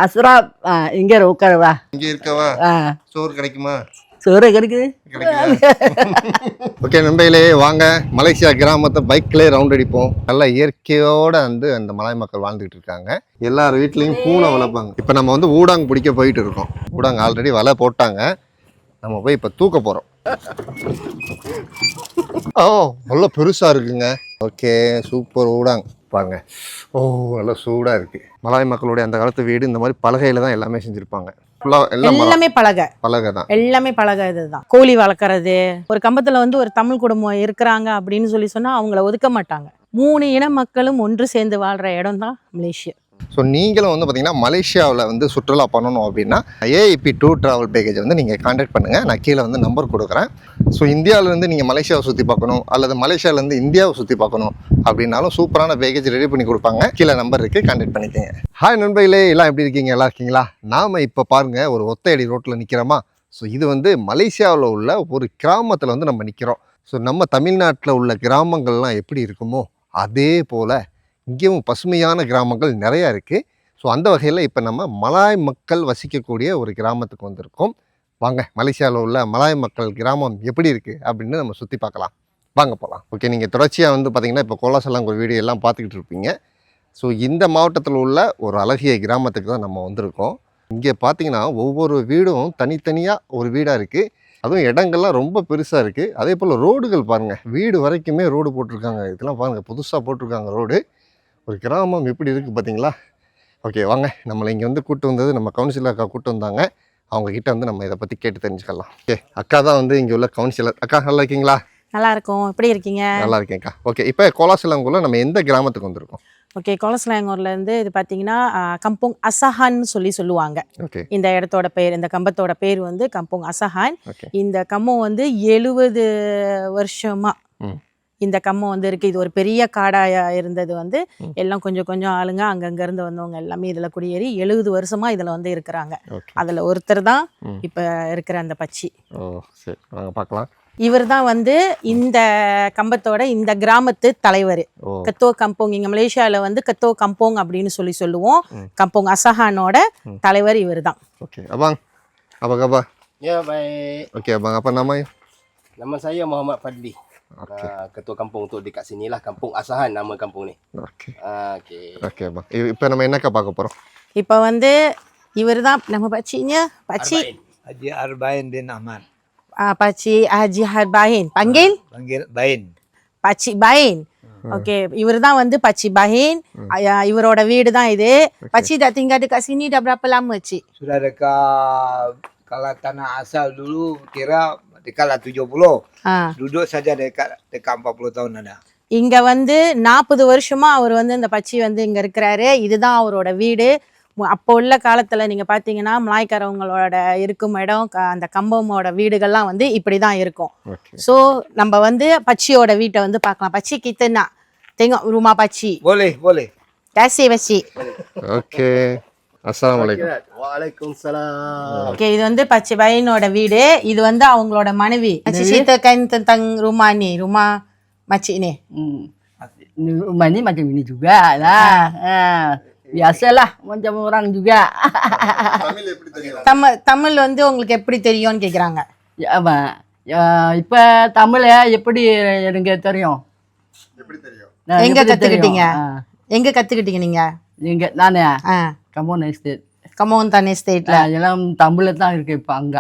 அசுரா இங்கே உட்காருவா. இங்கே இருக்கவா? சோறு கிடைக்குமா? சோறு கிடைக்குது. ஓகே நண்பர்களே, வாங்க மலேசியா கிராமத்தை பைக்லேயே ரவுண்ட் அடிப்போம். நல்லா இயற்கையோட அந்த மலாய் மக்கள் வாழ்ந்துகிட்டு இருக்காங்க. எல்லார் வீட்லேயும் பூனை வளர்ப்பாங்க. இப்போ நம்ம ஊடாங் பிடிக்க போயிட்டு இருக்கோம். ஊடாங் ஆல்ரெடி வலை போட்டாங்க. நம்ம போய் இப்போ தூக்க போகிறோம். ஓ நல்லா பெருசாக இருக்குங்க. ஓகே சூப்பர் ஊடாங் பாருங்க. ஓ நல்லா சூடாக இருக்குது. மலாய் மக்களுடைய அந்த காலத்து வீடு இந்த மாதிரி பலகையில் தான் எல்லாமே செஞ்சுருப்பாங்க. எல்லாமே பலகை தான். எல்லாமே பலகை. இதுதான் கோழி வளர்க்கறது. ஒரு கம்பத்துல ஒரு தமிழ் குடும்பம் இருக்கிறாங்க அப்படின்னு சொன்னா அவங்கள ஒதுக்க மாட்டாங்க. 3 இன மக்களும் ஒன்று சேர்ந்து வாழ்ற இடம் தான் மலேசியா. ஸோ நீங்களும் பார்த்தீங்கன்னா மலேசியாவில் சுற்றுலா பண்ணணும் அப்படின்னா ஏஐபி டூர் ட்ராவல் பேக்கேஜை நீங்கள் கான்டாக்ட் பண்ணுங்கள். நான் கீழே நம்பர் கொடுக்குறேன். ஸோ இந்தியாவிலேருந்து நீங்கள் மலேசியாவை சுற்றி பார்க்கணும் அல்லது மலேசியாவிலேருந்து இந்தியாவை சுற்றி பார்க்கணும் அப்படின்னாலும் சூப்பரான பேக்கேஜ் ரெடி பண்ணி கொடுப்பாங்க. கீழே நம்பர் இருக்குது, கான்டாக்ட் பண்ணிக்கோங்க. ஹாய் நண்பர்களே, எல்லாம் எப்படி இருக்கீங்க? எல்லாம் இருக்கீங்களா? நாம் இப்போ பாருங்கள் ஒரு ஒத்தையடி ரோட்டில் நிற்கிறோமா. ஸோ இது மலேசியாவில் உள்ள ஒரு கிராமத்தில் நம்ம நிற்கிறோம். ஸோ நம்ம தமிழ்நாட்டில் உள்ள கிராமங்கள்லாம் எப்படி இருக்குமோ அதே போல் இங்கேயும் பசுமையான கிராமங்கள் நிறையா இருக்குது. ஸோ அந்த வகையில் இப்போ நம்ம மலாய் மக்கள் வசிக்கக்கூடிய ஒரு கிராமத்துக்கு வந்திருக்கோம். வாங்க மலேசியாவில் உள்ள மலாய் மக்கள் கிராமம் எப்படி இருக்குது அப்படின்னு நம்ம சுற்றி பார்க்கலாம். வாங்க போகலாம். ஓகே, நீங்கள் தொடர்ச்சியாக பார்த்தீங்கன்னா இப்போ கோலாசலாங்கூர் வீடியோ எல்லாம் பார்த்துக்கிட்டு இருப்பீங்க. ஸோ இந்த மாவட்டத்தில் உள்ள ஒரு அழகிய கிராமத்துக்கு தான் நம்ம வந்திருக்கோம். இங்கே பார்த்தீங்கன்னா ஒவ்வொரு வீடும் தனித்தனியாக ஒரு வீடாக இருக்குது. அதுவும் இடங்கள்லாம் ரொம்ப பெருசாக இருக்குது. அதே போல் ரோடுகள் பாருங்கள், வீடு வரைக்குமே ரோடு போட்டிருக்காங்க. இதெல்லாம் பாருங்கள், புதுசாக போட்டிருக்காங்க ரோடு. ஒரு கிராமம் எப்படி இருக்குது பார்த்தீங்களா? ஓகே வாங்க, நம்மளை இங்கே கூட்டு வந்தது நம்ம கவுன்சிலர் அக்கா கூட்டு வந்தாங்க. அவங்கக்கிட்ட நம்ம இதை பற்றி கேட்டு தெரிஞ்சுக்கலாம். ஓகே, அக்கா தான் இங்கே உள்ள கவுன்சிலர். அக்கா நல்லா இருக்கீங்களா? நல்லா இருக்கும். எப்படி இருக்கீங்க? நல்லா இருக்கேன்க்கா. ஓகே, இப்போ கோலாசலாங்கூரில் நம்ம எந்த கிராமத்துக்கு வந்திருக்கோம்? ஓகே, கோலாசலாங்கூர்லேருந்து இது பார்த்தீங்கன்னா கம்போங் அசஹான்னு சொல்லுவாங்க. ஓகே, இந்த இடத்தோட பேர், இந்த கம்பத்தோட பேர் கம்போங் அசஹான். இந்த கம்பம் 70 வருஷமா இந்த கம்பம் இருக்கு. இது ஒரு பெரிய காடாயா இருந்தது. எல்லாம் கொஞ்சம் கொஞ்சம் ஆளுங்க அங்கங்க இருந்து வந்தவங்க எல்லாமே இதுல குடியேறி 70 வருஷமா இதுல இருக்கிறாங்க. அதுல ஒருத்தர் தான் இப்ப இருக்கிற அந்த பச்சி. சரி, வாங்க பார்க்கலாம். இவர் தான் இந்த கம்பத்தோட இந்த கிராமத்து தலைவர். கத்தோ கம்போங், இங்க மலேசியால கத்தோ கம்போங் அப்படின்னு சொல்லுவோம். கம்போங் அசஹானோட தலைவர் இவர் தான். Okay abang, apa kabar? Ya baik. Okey abang, apa namanya? Nama saya Muhammad Fadli. Okay. Ketua kampung untuk dekat sini lah, Kampung Asahan nama kampung ni. Okay. Okay. Okay abang. இப்போ நம்ம என்னக்கா பார்க்க போறோம்? இப்போ இவர் தான் நம்ம பச்சிnya, Pakcik Haji Arbain bin Ahmad. Pakcik Haji Arbain. Panggil Bain. Pakcik Bain. Okey, iவர் தான் Pakcik Bain. இவரோட வீடு தான் இது. Pakcik dah tinggal dekat sini dah berapa lama, Cik? Sudah dekat, kalau tanah asal dulu kira dekatlah 70. Duduk saja dekat 40 tahun ada. இங்க 40 வருஷமா அவர் இந்த பச்சி இங்க இருக்கிறாரு. இதுதான் அவரோட வீடு. அப்போ உள்ள காலத்துல நீங்க பாத்தீங்கன்னா மலாய்க்காரவங்களோட இருக்கும் இடம், அந்த கம்பமோட வீடுகள்லாம் இப்படிதான் இருக்கும். சோ நம்ம பச்சியோட வீட்டை பார்க்கலாம். பச்சி கிட்டனா tengok rumah Pakcik. Boleh. Kasih Pakcik. Okay. Assalamualaikum. Waalaikumsalam. Okay, இது Pakcik Bainோட வீடு. இது அவங்களோட மனைவி. Pakcik ceritakan tentang rumah ni, rumah Pakcik ni. Rumah ni macam ini juga lah. Biasalah macam orang juga. Tamil எப்படி தெரியும்? தமிழ் உங்களுக்கு எப்படி தெரியும்னு கேக்குறாங்க. ஆமா, இப்ப தமிழ் எப்படி எனக்கு தெரியும்? எப்படி தெரியும்? எங்க கத்துக்கிட்டீங்க? எங்க கத்துக்கிட்டீங்க நீங்க? எங்க நானே கமோன் எஸ்டேட். கமோன் தான் எஸ்டேட்ல எல்லாம் தமிழ்ல தான் இருக்கு. இப்ப அங்க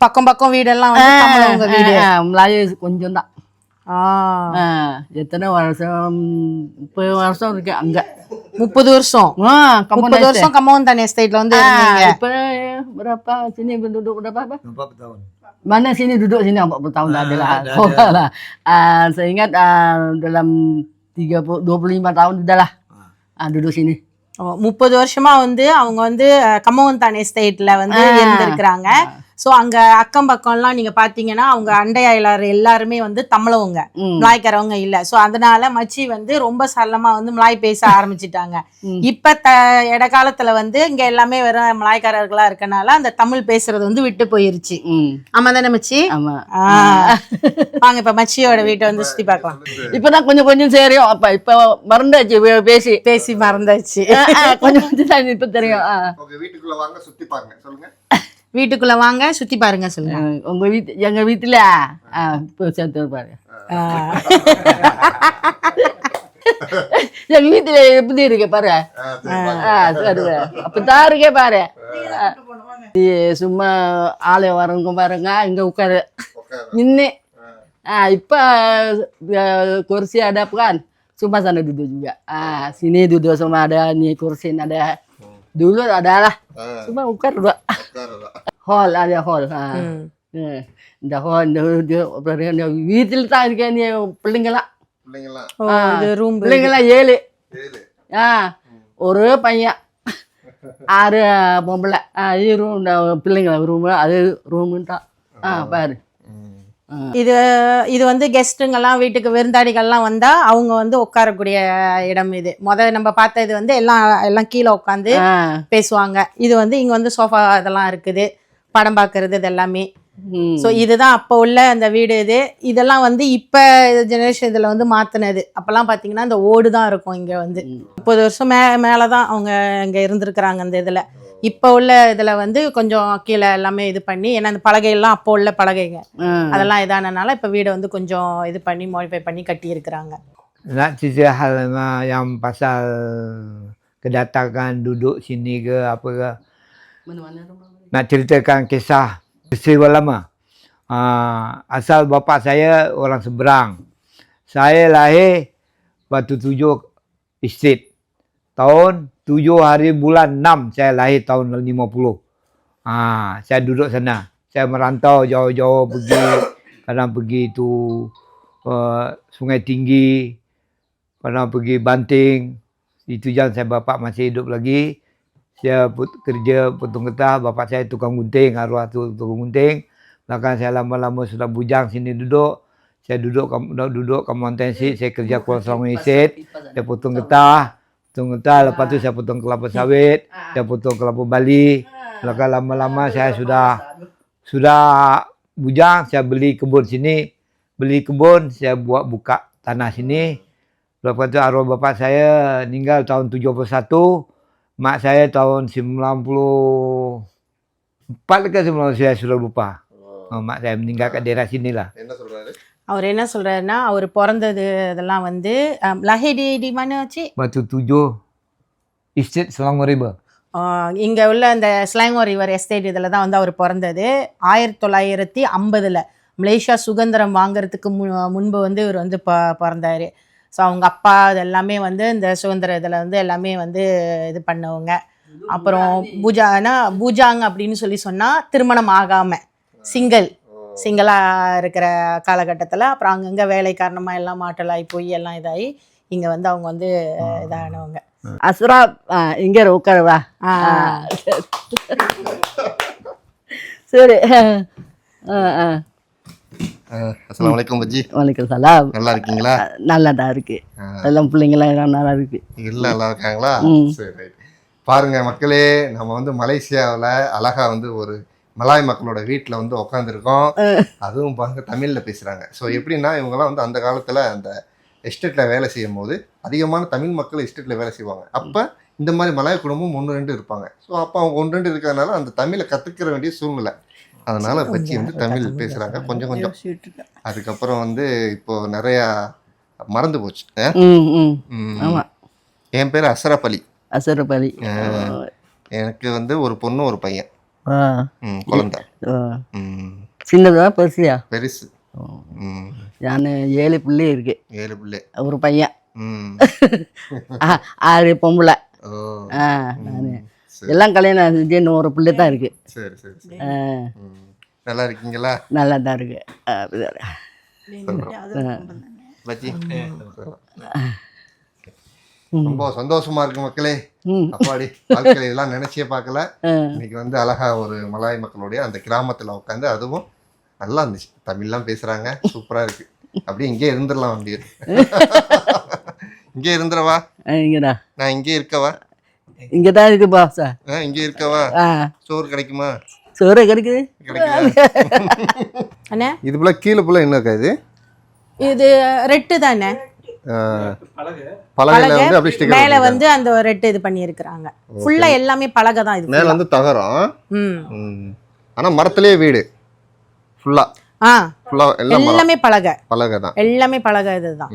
பக்கம் பக்கம் வீடெல்லாம் தமிழவங்க வீடு. மலாய் கொஞ்சம் தான். எத்தனை வருஷம்? 30 வருஷம் இருக்கு அங்க. 30 வருஷம். 30 வருஷம் கமோன் தான் எஸ்டேட்ல இருந்தீங்க. இப்ப berapa sini duduk berapa? 40 tahun. Mana sini duduk sini 40 tahun adalah. Saya ingat dalam 25 tahun udahlah duduk sini. 30 வருஷமா அவங்க கமோன் தான் எஸ்டேட்ல இருந்திருக்கிறாங்க. ஸோ அங்க அக்கம் பக்கம்லாம் நீங்க பாத்தீங்கன்னா அவங்க அண்டை அயலார் எல்லாருமே வந்து தமிழவங்க, மலாய்க்காரவங்க இல்ல. ஸோ அதனால மச்சி வந்து ரொம்ப சரளமா வந்து மலாய் பேச ஆரம்பிச்சிட்டாங்க. இப்ப இடைக்காலத்துல வந்து இங்க எல்லாமே வெறும் மலாய்க்காரர்களா இருக்கனால அந்த தமிழ் பேசுறது வந்து விட்டு போயிருச்சு. ஆமா தானே மச்சி? ஆமா. வாங்க இப்ப மச்சியோட வீட்டை வந்து சுத்தி பார்க்கலாம். இப்பதான் கொஞ்சம் கொஞ்சம் தெரியும். அப்ப இப்ப மறந்தாச்சு, பேசி பேசி மறந்தாச்சு. கொஞ்சம் கொஞ்சம் தான் இப்ப தெரியும். உங்க வீட்டுக்குள்ள வாங்க சுத்தி பாருங்க சொல்லுங்க. வீட்டுக்குள்ள வாங்க சுத்தி பாருங்க சொல்லுங்க. உங்க வீட்டு எங்க வீட்டுல இப்போ சேர்த்து பாருங்க. எங்க வீட்டுல எப்படி இருக்கு பாரு. சரி அப்பதான் இருக்கே பாரு. சும்மா ஆளை வரவங்க பாருங்க இங்க உட்காரு நின்று. இப்ப kursi ada kan, cuma sana duduk juga. Sini duduk sama ada, nih kursi ada. Dulu ada lah, cuma ukar dua. Hall ada hall. இந்த hall இந்த வீட்டில் தான் இருக்கேன். நீ பிள்ளைங்களா பிள்ளைங்களா 7. ஒரு பையன் 6 பொம்பளை. இது ரூம் பிள்ளைங்களா ரூம், அது ரூமுன்ட்டா பாரு. இது இது வந்து கெஸ்ட்டுங்கெல்லாம் வீட்டுக்கு விருந்தாடிகள்லாம் வந்தா அவங்க வந்து உட்காரக்கூடிய இடம். இது முதல்ல நம்ம பார்த்தது வந்து எல்லாம் கீழே உட்காந்து பேசுவாங்க. இது வந்து இங்க வந்து சோஃபா இதெல்லாம் இருக்குது, படம் பார்க்கறது இது எல்லாமே. ஸோ இதுதான் அப்போ உள்ள அந்த வீடு. இதெல்லாம் வந்து இப்போ ஜெனரேஷன் இதில் வந்து மாற்றினது. அப்போல்லாம் பார்த்தீங்கன்னா இந்த ஓடு தான் இருக்கும். இங்கே வந்து 30 வருஷம் மேலே தான் அவங்க இங்கே இருந்திருக்கிறாங்க அந்த இதில். இப்போ உள்ள இதில் வந்து கொஞ்சம் கீழே எல்லாமே இது பண்ணி, ஏன்னா அந்த பலகையெல்லாம் அப்போ உள்ள பலகைங்க அதெல்லாம் இதானனால இப்போ வீடை வந்து கொஞ்சம் இது பண்ணி மாடிஃபை பண்ணி கட்டி இருக்கிறாங்க. Nak cerita hal yang pasal kedatangan duduk sini ke apa ke? Nak ceritakan kisah peristiwa lama. Asal bapa saya orang seberang. Saya lahir Batu Tujuh Estate. Tahun 7 hari bulan 6 saya lahir tahun 50. Saya duduk sana. Saya merantau jauh-jauh pergi. Kadang pergi tu Sungai Tinggi. Kadang pergi Banting. Itu jam saya bapak masih hidup lagi. Saya kerja potong getah. Bapak saya tukang gunting. Arwah tu tukang gunting. Belakang saya lama-lama sudah bujang sini duduk. Saya duduk ke Mountain Seat. Saya kerja Kuala Selangor Estate. Saya potong getah. Lepas tu saya potong kelapa sawit, saya potong kelapa Bali. Lepas lama-lama saya sudah bujang, saya beli kebun sini. Beli kebun, saya buka tanah sini. Lepas tu arwah bapak saya meninggal tahun 71. Mak saya tahun 94 ke 90, saya sudah lupa. Mak saya meninggal kat daerah sini lah. அவர் என்ன சொல்றாருன்னா, அவர் பிறந்தது இதெல்லாம் வந்து லஹேடி மனாச்சு Batu Tujuh Estate Selangor River. இங்க உள்ள இந்த ஸ்லாங்கோ river estate இதில் தான் வந்து அவர் பிறந்தது. 1950 மலேசியா சுதந்திரம் வாங்குறதுக்கு முன்பு வந்து இவர் வந்து பிறந்தாரு. ஸோ அவங்க அப்பா இது எல்லாமே வந்து இந்த சுதந்திர இதில் வந்து எல்லாமே வந்து இது பண்ணவங்க. அப்புறம் பூஜாங் அப்படின்னு சொன்னால் திருமணம் ஆகாமல் சிங்கிளாக இருக்கிற காலகட்டத்தில் அப்புறம் அங்கங்கே வேலை காரணமாக எல்லாம் மாற்றலாகி போய் எல்லாம் இதாகி இங்கே வந்து அவங்க வந்து இதானவங்க. அஸ்ரா இங்கே உட்காருவா. சரி. அஸ்ஸலாமு அலைக்கும் பஜ்ஜி. வலைக்கம் சலாம். நல்லா இருக்கீங்களா? நல்லா தான் இருக்கு. எல்லாம் பிள்ளைங்களாம் நல்லா இருக்கு. இல்லை நல்லா இருக்காங்களா? சரி. பாருங்க மக்களே, நம்ம வந்து மலேசியாவில் அழகா வந்து ஒரு மலாய் மக்களோட வீட்டில் வந்து உட்காந்துருக்கோம். அதுவும் பாருங்க தமிழில் பேசுகிறாங்க. ஸோ எப்படின்னா இவங்கெல்லாம் வந்து அந்த காலத்தில் அந்த எஸ்டேட்டில் வேலை செய்யும் போது அதிகமான தமிழ் மக்கள் எஸ்டேட்டில் வேலை செய்வாங்க. அப்போ இந்த மாதிரி மலாய் குடும்பம் 1-2 இருப்பாங்க. ஸோ அப்போ அவங்க 1-2 இருக்கிறதுனால அந்த தமிழை கற்றுக்கிற வேண்டிய சூழ்நிலை. அதனால பச்சி வந்து தமிழ் பேசுகிறாங்க கொஞ்சம் கொஞ்சம். அதுக்கப்புறம் வந்து இப்போ நிறையா மறந்து போச்சு. என் பேர் அஸ்ரப் அலி. எனக்கு வந்து ஒரு பொண்ணு ஒரு பையன். குழந்தை சின்னதா பெருசியா? பெருசு. நான் 7 பிள்ளை இருக்கு. 7 பிள்ளை ஒரு பையன் 6 பொம்பளை. எல்லாம் கல்யாணம் செஞ்சு ஒரு பிள்ளை தான் இருக்கு. சரி சரி சரி. நல்லா இருக்கீங்களா? நல்லா தான் இருக்கு. ரொம்ப சந்தோஷமா இருக்கு மக்களே. ம். அப்பாடி வாழ்க்கையில இதெல்லாம் நினைச்சே பார்க்கல. ஆ. இன்னைக்கு வந்து அழகா ஒரு மலாய் மக்களுடைய அந்த கிராமத்துல உட்காந்து, அதுவும் நல்லா இருந்துச்சு. தமிழ்லாம் பேசுறாங்க, சூப்பரா இருக்கு. அப்படியே இங்கே இருந்துடலாம் வண்டி. இங்கே இருந்துடவா? இங்கடா நான் இங்கே இருக்கவா? இங்கே தான் இருக்கு பாசா. இங்கே இருக்கவா? ஆ சோறு கிடைக்குமா? சோறு கிடைக்குது. கிடைக்குமா? அண்ணே இது போல கீழே போல என்ன இருக்கா இது? இது ரெட்டு தானே, பலகையில வந்து அப்படி ஸ்டிக்கர் மேல வந்து அந்த ரெட்டு இது பண்ணி இருக்கிறாங்க. ஃபுல்லா எல்லாமே பலகை தான் இது. மேல வந்து தகரம். ம். ஆனா மரத்திலேயே வீடு ஃபுல்லா ஃபுல்லா எல்லாமே பலகை. பலகை தான். எல்லாமே பலகை இதுதான்.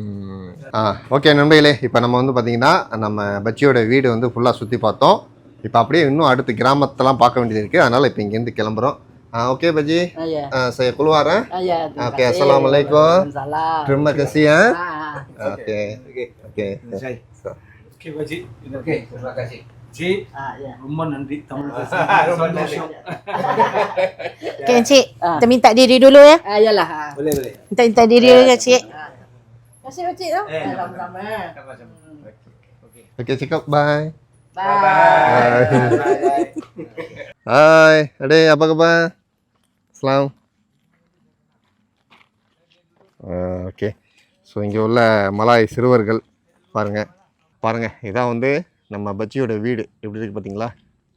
ஓகே நண்பர்களே, இப்போ நம்ம வந்து பார்த்தீங்கன்னா நம்ம பச்சியோட வீடு வந்து ஃபுல்லாக சுற்றி பார்த்தோம். இப்போ அப்படியே இன்னும் அடுத்து கிராமத்தெல்லாம் பார்க்க வேண்டியது இருக்குது. அதனால் இப்போ இங்கேருந்து கிளம்புறோம். Okay bhaji, saya keluar. Oke, assalamualaikum. Terima kasih ya. Oke. Oke. Oke, Baji. Oke, terima kasih. Ji, ரொம்ப நன்றி தமிழ் சந்தோஷம். Okay, Cik. Kita minta diri dulu ya. Ayalah. Boleh. Minta diri dulu ya, Cik. Terima kasih Cik. Sama-sama. Oke, cukup. Bye. Bye. Hai, Ade, apa kabar? Salam. Okay. So இங்கே உள்ள Malay சிறுவர்கள் பாருங்கள் இதான் வந்து நம்ம பச்சியோட வீடு எப்படி இருக்குது பார்த்தீங்களா?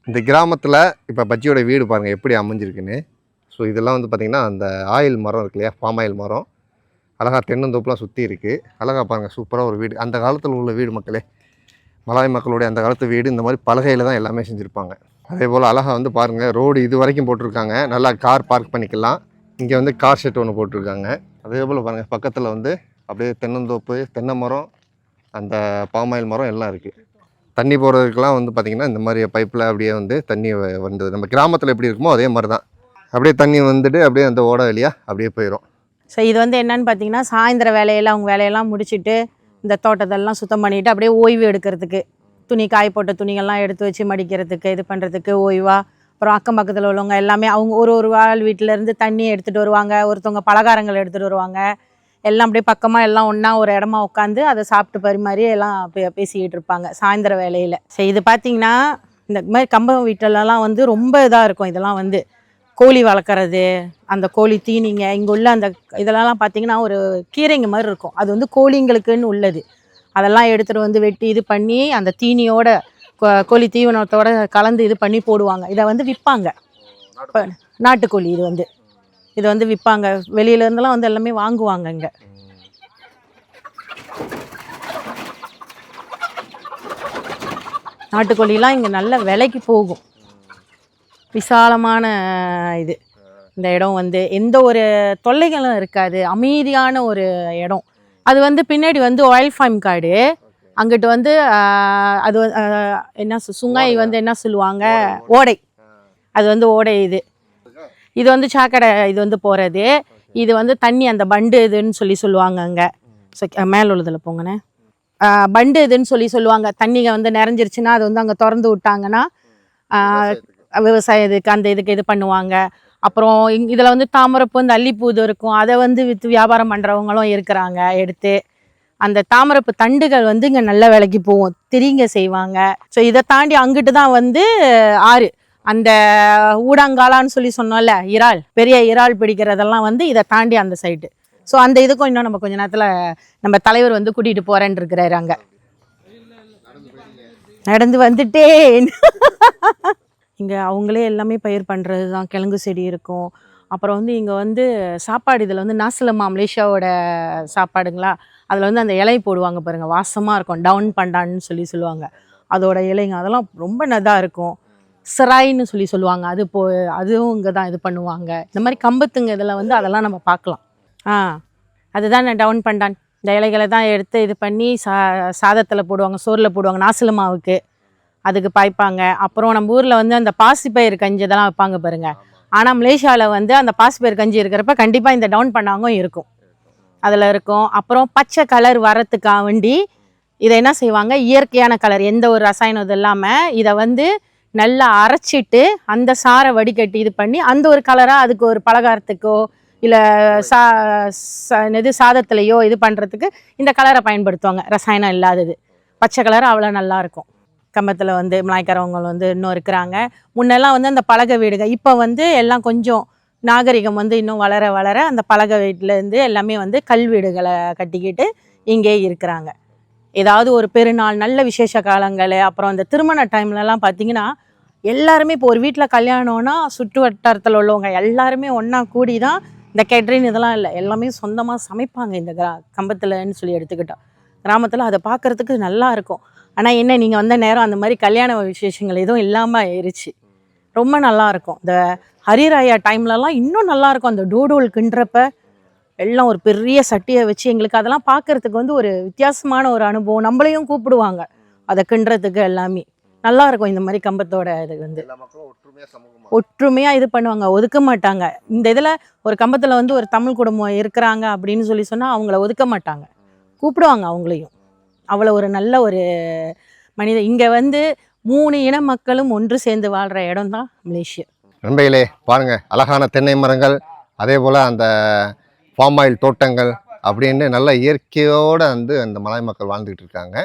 இந்த கிராமத்தில் இப்போ பச்சியோட வீடு பாருங்கள் எப்படி அமைஞ்சிருக்குன்னு. ஸோ இதெல்லாம் வந்து பார்த்திங்கன்னா அந்த ஆயில் மரம் இருக்கு இல்லையா, பாம் ஆயில் மரம், அழகாக தென்னந்தோப்புலாம் சுற்றி இருக்குது. அழகாக பாருங்கள், சூப்பராக ஒரு வீடு. அந்த காலத்தில் உள்ள வீடு மக்களே, மலாய் மக்களுடைய அந்த காலத்து வீடு இந்த மாதிரி பலகையில் தான் எல்லாமே செஞ்சுருப்பாங்க. அதே போல் அழகாக வந்து பாருங்கள், ரோடு இது வரைக்கும் போட்டிருக்காங்க, நல்லா கார் பார்க் பண்ணிக்கலாம். இங்கே வந்து கார் ஷெட் ஒன்று போட்டிருக்காங்க. அதே போல் பாருங்கள், பக்கத்தில் வந்து அப்படியே தென்னந்தோப்பு, தென்னை மரம், அந்த பாமாயில் மரம் எல்லாம் இருக்குது. தண்ணி போகிறதுக்கெலாம் வந்து பார்த்திங்கன்னா இந்த மாதிரி பைப்பில் அப்படியே வந்து தண்ணி வந்தது. நம்ம கிராமத்தில் எப்படி இருக்குமோ அதே மாதிரி தான். அப்படியே தண்ணி வந்துட்டு அப்படியே அந்த ஓட வழியாக அப்படியே போயிடும். ஸோ இது வந்து என்னன்னு பார்த்தீங்கன்னா, சாயந்தர வேலையெல்லாம் அவங்க வேலையெல்லாம் முடிச்சுட்டு இந்த தோட்டத்தெல்லாம் சுத்தம் பண்ணிவிட்டு அப்படியே ஓய்வு எடுக்கிறதுக்கு, துணி காய போட்ட துணிகள்லாம் எடுத்து வச்சு மடிக்கிறதுக்கு, இது பண்ணுறதுக்கு ஓய்வாக. அப்புறம் அக்கம் பக்கத்தில் உள்ளவங்க எல்லாமே அவங்க ஒரு ஆள் வீட்டிலேருந்து தண்ணி எடுத்துகிட்டு வருவாங்க, ஒருத்தவங்க பலகாரங்கள் எடுத்துகிட்டு வருவாங்க. எல்லாம் அப்படியே பக்கமாக எல்லாம் ஒன்றா ஒரு இடமா உட்காந்து அதை சாப்பிட்டு பரிமாறி எல்லாம் பேசிக்கிட்டு இருப்பாங்க சாயந்தர வேலையில். சரி, இது பார்த்திங்கன்னா இந்த மாதிரி கம்பம் வீட்டிலலாம் வந்து ரொம்ப இதாக இருக்கும். இதெல்லாம் வந்து கோழி வளர்க்குறது, அந்த கோழி தீனிங்க, இங்கே உள்ள அந்த இதெல்லாம் பார்த்திங்கன்னா ஒரு கீரைங்க மாதிரி இருக்கும். அது வந்து கோழிங்களுக்குன்னு உள்ளது. அதெல்லாம் எடுத்துகிட்டு வந்து வெட்டி இது பண்ணி அந்த தீனியோட கோழி தீவனத்தோட கலந்து இது பண்ணி போடுவாங்க. இதை வந்து விற்பாங்க. இப்போ நாட்டுக்கோழி இது வந்து விற்பாங்க. வெளியிலேருந்துலாம் வந்து எல்லாமே வாங்குவாங்க. இங்கே நாட்டுக்கோழிலாம் இங்கே நல்ல விலைக்கு போகும். விசாலமான இது இந்த இடம் வந்து எந்த ஒரு தொல்லைகளும் இருக்காது, அமைதியான ஒரு இடம். அது வந்து பின்னாடி வந்து ஆயில் ஃபார்ம் காடு, அங்கிட்டு வந்து அது என்ன சுங்காய் வந்து என்ன சொல்லுவாங்க, ஓடை. அது வந்து ஓடை. இது வந்து சாக்கடை இது வந்து போகிறது. இது வந்து தண்ணி அந்த பண்டு இதுன்னு சொல்லுவாங்க அங்கே. ஸோ மேலே உள்ளதில் போங்கண்ணே, பண்டு இதுன்னு சொல்லுவாங்க. தண்ணிங்க வந்து நிறைஞ்சிருச்சுன்னா அது வந்து அங்கே திறந்து விட்டாங்கன்னா விவசாயத்துக்கு அந்த இதுக்கு இது பண்ணுவாங்க. அப்புறம் இதில் வந்து தாமரைப்பூ, இந்த அல்லிப்பூ இது இருக்கும், அதை வந்து விற்று வியாபாரம் பண்ணுறவங்களும் இருக்கிறாங்க. எடுத்து அந்த தாமரைப்பூ தண்டுகள் வந்து இங்கே நல்ல விலைக்கு போகும், திரிங்க செய்வாங்க. ஸோ இதை தாண்டி அங்கிட்டு தான் வந்து ஆறு, அந்த ஊடாங்காலான்னு சொன்னோம்ல, இறால், பெரிய இறால் பிடிக்கிறதெல்லாம் வந்து இதை தாண்டி அந்த சைடு. ஸோ அந்த இதுக்கும் இன்னும் நம்ம கொஞ்ச நேரத்தில் நம்ம தலைவர் வந்து கூட்டிகிட்டு போகிறேன்னு இருக்கிறாரு. அங்கே நடந்து வந்துட்டேன். இங்கே அவங்களே எல்லாமே பயிர் பண்ணுறது தான். கிழங்கு செடி இருக்கும். அப்புறம் வந்து இங்கே வந்து சாப்பாடு, இதில் வந்து நாசிலமா மலேசியாவோட சாப்பாடுங்களா, அதில் வந்து அந்த இலை போடுவாங்க பாருங்கள், வாசமாக இருக்கும். டவுன் பண்டான்னு சொல்லுவாங்க அதோட இலைங்க, அதெல்லாம் ரொம்ப நதாக இருக்கும். சிராயின்னு சொல்லுவாங்க, அதுவும் இங்கே தான் இது பண்ணுவாங்க. இந்த மாதிரி கம்பத்துங்க இதில் வந்து அதெல்லாம் நம்ம பார்க்கலாம். அதுதான் டவுன் பண்டான். இந்த இலைகளை தான் எடுத்து இது பண்ணி சாதத்தில் போடுவாங்க, சோறில் போடுவாங்க, நாசிலமாவுக்கு அதுக்கு பாய்ப்பாங்க. அப்புறம் நம்ம ஊரில் வந்து அந்த பாசிப்பயிர் கஞ்சி இதெல்லாம் வைப்பாங்க பாருங்கள். ஆனால் மலேசியாவில் வந்து அந்த பாசிப்பயிர் கஞ்சி இருக்கிறப்ப கண்டிப்பாக இந்த டவுன் பண்ணாங்க இருக்கும், அதில் இருக்கும். அப்புறம் பச்சை கலர் வரத்துக்காக வேண்டி இதை என்ன செய்வாங்க, இயற்கையான கலர், எந்த ஒரு ரசாயனம் இது இல்லாமல் இதை வந்து நல்லா அரைச்சிட்டு அந்த சாரை வடிகட்டி இது பண்ணி அந்த ஒரு கலராக அதுக்கு ஒரு பலகாரத்துக்கோ இல்லை சாதத்துலேயோ இது பண்ணுறதுக்கு இந்த கலரை பயன்படுத்துவாங்க, ரசாயனம் இல்லாதது. பச்சை கலர் அவ்வளோ நல்லா இருக்கும். கம்பத்தில் வந்து மலாய்க்காரவங்க வந்து இன்னும் இருக்கிறாங்க. முன்னெல்லாம் வந்து அந்த பலகை வீடுகள், இப்போ வந்து எல்லாம் கொஞ்சம் நாகரிகம் வந்து இன்னும் வளர வளர அந்த பலகை வீட்டிலேருந்து எல்லாமே வந்து கல் வீடுகளை கட்டிக்கிட்டு இங்கே இருக்கிறாங்க. ஏதாவது ஒரு பெருநாள் நல்ல விசேஷ காலங்கள், அப்புறம் அந்த திருமண டைம்லலாம் பார்த்திங்கன்னா எல்லாருமே இப்போ ஒரு வீட்டில் கல்யாணம்னா சுற்று வட்டாரத்தில் உள்ளவங்க எல்லாருமே ஒன்றா கூடி தான், இந்த கேட்ரின் இதெல்லாம் இல்லை, எல்லாமே சொந்தமாக சமைப்பாங்க. இந்த கம்பத்தில்னு சொல்லி எடுத்துக்கிட்டோம் கிராமத்தில் அதை பார்க்குறதுக்கு நல்லா இருக்கும். ஆனால் என்ன, நீங்கள் வந்த நேரம் அந்த மாதிரி கல்யாண விசேஷங்கள் எதுவும் இல்லாமல் ஆயிடுச்சு. ரொம்ப நல்லாயிருக்கும். இந்த ஹரிராயா டைம்லலாம் இன்னும் நல்லாயிருக்கும். அந்த டோடோல் கிண்டுறப்ப எல்லாம் ஒரு பெரிய சட்டியை வச்சு எங்களுக்கு அதெல்லாம் பார்க்குறதுக்கு வந்து ஒரு வித்தியாசமான ஒரு அனுபவம். நம்மளையும் கூப்பிடுவாங்க அதை கிண்டுறதுக்கு. எல்லாமே நல்லாயிருக்கும். இந்த மாதிரி கம்பத்தோட இது வந்து ஒற்றுமையாக இது பண்ணுவாங்க, ஒதுக்க மாட்டாங்க. இந்த இதில் ஒரு கம்பத்தில் வந்து ஒரு தமிழ் குடும்பம் இருக்கிறாங்க அப்படின்னு சொல்லி சொன்னால் அவங்கள ஒதுக்க மாட்டாங்க, கூப்பிடுவாங்க அவங்களையும். அவ்வளோ ஒரு நல்ல ஒரு மனித. இங்கே வந்து 3 இன மக்களும் ஒன்று சேர்ந்து வாழ்கிற இடம் தான் மலேசியா. நண்பர்களே பாருங்கள், அழகான தென்னை மரங்கள், அதே போல் அந்த ஃபார்ம் ஆயில் தோட்டங்கள் அப்படின்னு நல்ல இயற்கையோடு வந்து அந்த மலாய் மக்கள் வாழ்ந்துக்கிட்டு இருக்காங்க.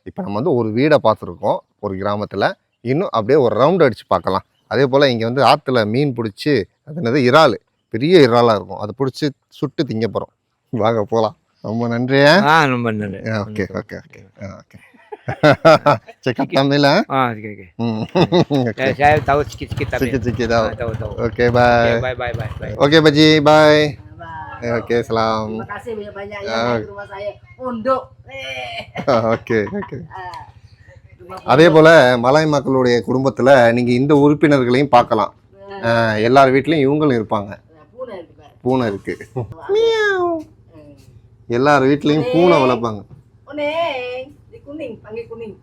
இப்போ நம்ம வந்து ஒரு வீடை பார்த்துருக்கோம் ஒரு கிராமத்தில். இன்னும் அப்படியே ஒரு ரவுண்ட் அடித்து பார்க்கலாம். அதே போல் இங்கே வந்து ஆற்றுல மீன் பிடிச்சி, அது என்னது இறால், பெரிய இறாலாக இருக்கும், அதை பிடிச்சி சுட்டு திங்க போகிறோம். வாங்க போகலாம். ரொம்ப நன்றியா. ரொம்ப நன்றி. Okay okay okay okay. Cakap Tamil lah. Okay. Saya tahu sikit-sikit Tamil. Sikit-sikit tahu. Tahu. Okay, bye. Bye. Okay, Baji, bye. Okay, salam. Terima kasih banyak ya di rumah saya. Pondok. Okay. அதே போல் Malay மக்களுடைய குடும்பத்தில் நீங்கள் இந்த உறுப்பினர்களையும் பார்க்கலாம். எல்லார் வீட்லேயும் இவங்களும் இருப்பாங்க. பூனை இருக்கு. எல்லார் வீட்லேயும் பூனை வளர்ப்பாங்க.